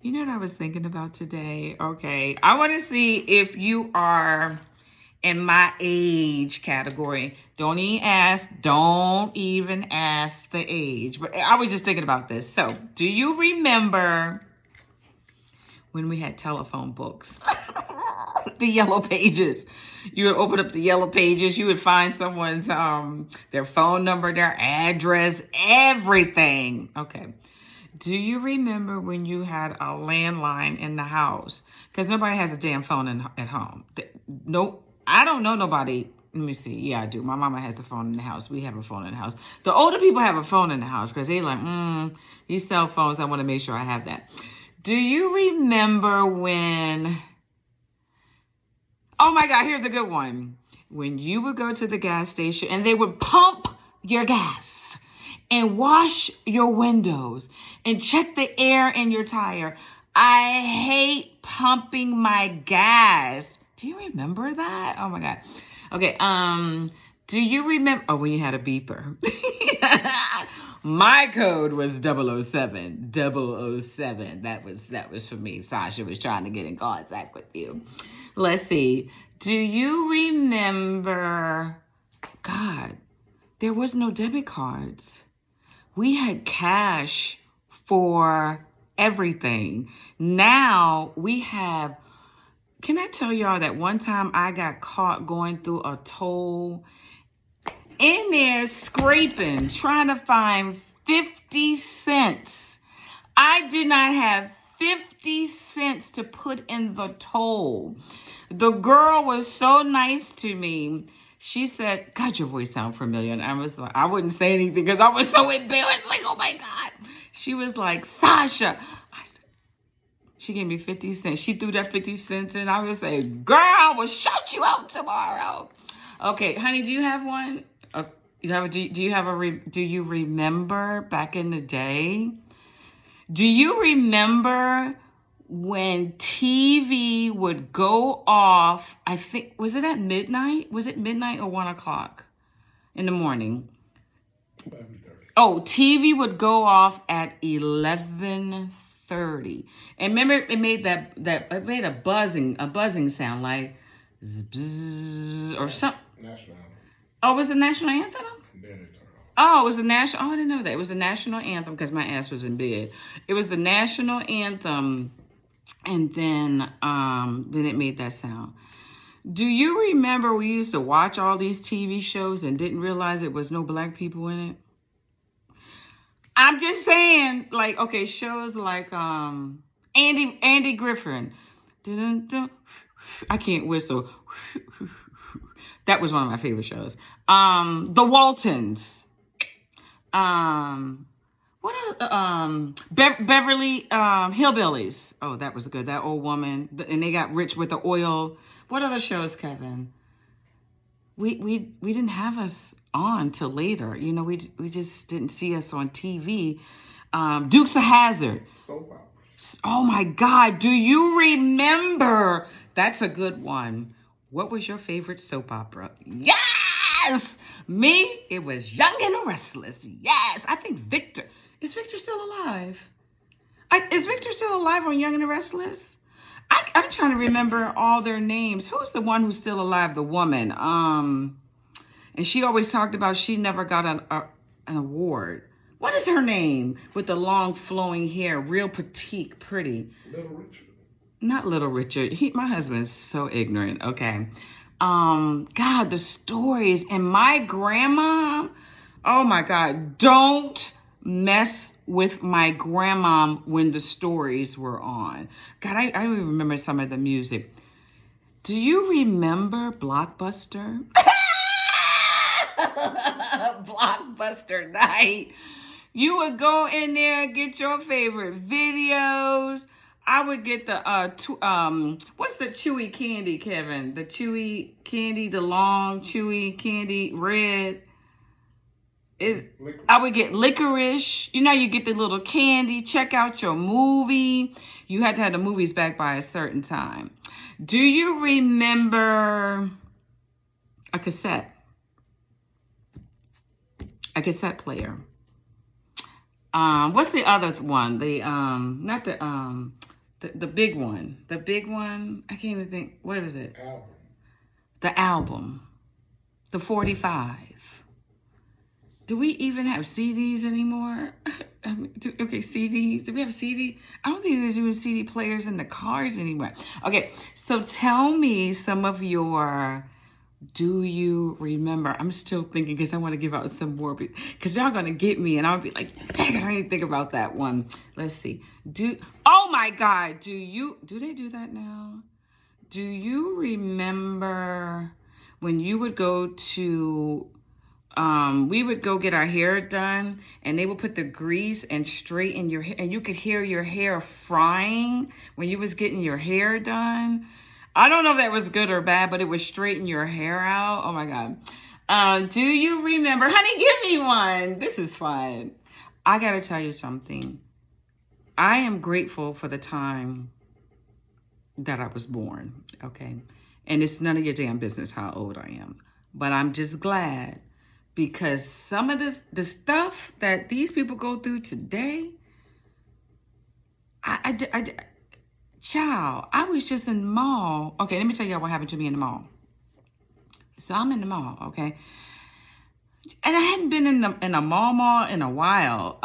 You know what I was thinking about today? Okay, I want to see if you are in my age category. Don't even ask the age. But I was just thinking about this. So, do you remember when we had telephone books? The yellow pages. You would open up the yellow pages. You would find someone's their phone number, their address, everything. Okay. Do you remember when you had a landline in the house? Because nobody has a damn phone at home. Nope. I don't know nobody. Let me see. Yeah, I do. My mama has a phone in the house. We have a phone in the house. The older people have a phone in the house because they like, these cell phones, I want to make sure I have that. Do you remember when... Oh my God, here's a good one. When you would go to the gas station and they would pump your gas and wash your windows and check the air in your tire. I hate pumping my gas. Do you remember that? Oh my God. Okay, do you remember when you had a beeper? My code was 007. 007. That was for me. Sasha was trying to get in contact with you. Let's see. Do you remember? God, there was no debit cards. We had cash for everything. Now we have, can I tell y'all that one time I got caught going through a toll in there scraping, trying to find 50 cents. I did not have 50 cents to put in the toll. The girl was so nice to me. She said, God, your voice sounds familiar. And I was like, I wouldn't say anything because I was so embarrassed. Like, oh my God. She was like, Sasha. I said, she gave me 50 cents. She threw that 50 cents in. I was like, girl, I will shout you out tomorrow. Okay, honey, do you have one? Do you remember back in the day? Do you remember when TV would go off? I think, was it at midnight? Was it midnight or 1 o'clock in the morning? 11:30. Oh, TV would go off at 11:30. And remember, it made it made a buzzing sound like bzzz or something. National anthem. Oh, was the national anthem? And then it turned off. Oh, it was the national. Oh, I didn't know that. It was the national anthem because my ass was in bed. It was the national anthem, and then it made that sound. Do you remember we used to watch all these TV shows and didn't realize it was no black people in it? I'm just saying, like, okay, shows like Andy Griffin. Dun-dun-dun. I can't whistle. That was one of my favorite shows. The Waltons. What else? Beverly Hillbillies. Oh, that was good. That old woman, and they got rich with the oil. What other shows, Kevin? We didn't have us on till later. You know, we just didn't see us on TV. Dukes of Hazzard. Soap operas. Oh my God, do you remember? That's a good one. What was your favorite soap opera? Yes! Me, it was Young and the Restless. Yes! I think Victor. Is Victor still alive? Is Victor still alive on Young and the Restless? I'm trying to remember all their names. Who's the one who's still alive? The woman. And she always talked about she never got an award. What is her name? With the long flowing hair, real petite, pretty. Little Richard. Not Little Richard. My husband's so ignorant. Okay. God, the stories. And my grandma, oh my God, don't mess with my grandma when the stories were on. God, I even remember some of the music. Do you remember Blockbuster? Blockbuster night. You would go in there and get your favorite videos. I would get the what's the chewy candy, Kevin? The chewy candy, the long chewy candy, red. I would get licorice. You know, you get the little candy. Check out your movie. You had to have the movies back by a certain time. Do you remember a cassette? A cassette player. What's the other one? The not the The big one. The big one. I can't even think. What was it? Album. The album. The 45. Do we even have CDs anymore? Okay, CDs. Do we have CD? I don't think we're doing CD players in the cars anymore. Okay, so tell me some of your. Do you remember? I'm still thinking because I want to give out some more because y'all gonna get me and I'll be like, dang it, I didn't think about that one. Let's see. Oh my God, do they do that now? Do you remember when you would go to we would go get our hair done and they would put the grease and straighten your hair and you could hear your hair frying when you was getting your hair done. I don't know if that was good or bad, but it would straighten your hair out. Oh my God. Do you remember? Honey, give me one. This is fun. I got to tell you something. I am grateful for the time that I was born. Okay. And it's none of your damn business how old I am. But I'm just glad because some of the stuff that these people go through today, Child, I was just in the mall. Okay, let me tell y'all what happened to me in the mall. So I'm in the mall, okay? And I hadn't been in a mall in a while.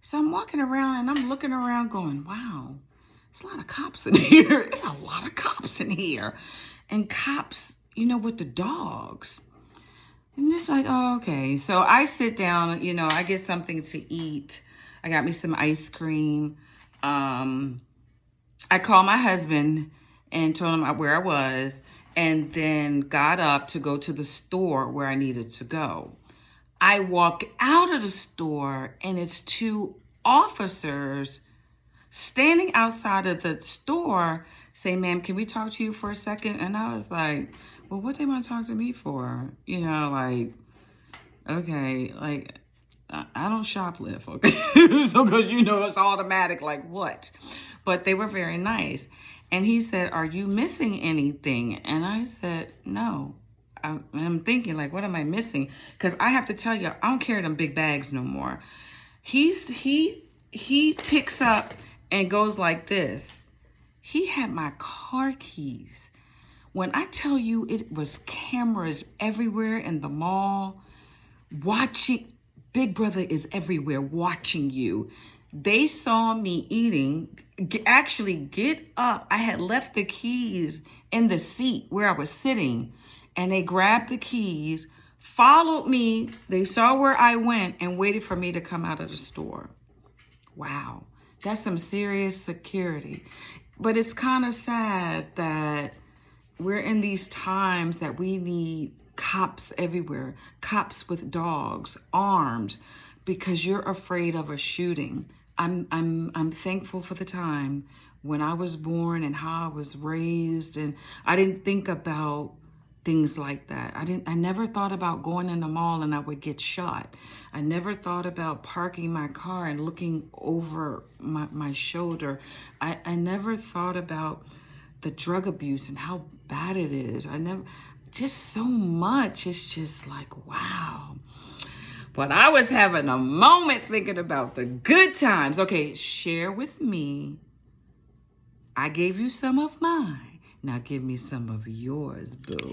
So I'm walking around and I'm looking around going, wow, there's a lot of cops in here. There's a lot of cops in here. And cops, with the dogs. And it's like, oh, okay. So I sit down, I get something to eat. I got me some ice cream. I called my husband and told him where I was and then got up to go to the store where I needed to go. I walk out of the store and it's two officers standing outside of the store say, ma'am, can we talk to you for a second? And I was like, well, what they want to talk to me for? Okay, I don't shoplift, okay? So, because it's automatic, like what? But they were very nice. And he said, are you missing anything? And I said, no. I'm thinking, like, what am I missing? Because I have to tell you, I don't carry them big bags no more. He picks up and goes like this. He had my car keys. When I tell you it was cameras everywhere in the mall, watching, Big Brother is everywhere watching you. They saw me eating, actually get up. I had left the keys in the seat where I was sitting and they grabbed the keys, followed me. They saw where I went and waited for me to come out of the store. Wow, that's some serious security. But it's kind of sad that we're in these times that we need cops everywhere, cops with dogs, armed, because you're afraid of a shooting. I'm thankful for the time when I was born and how I was raised, and I didn't think about things like that. I never thought about going in the mall and I would get shot. I never thought about parking my car and looking over my shoulder. I never thought about the drug abuse and how bad it is. Just so much. It's just like, wow. But I was having a moment thinking about the good times. Okay, share with me. I gave you some of mine. Now give me some of yours, boo.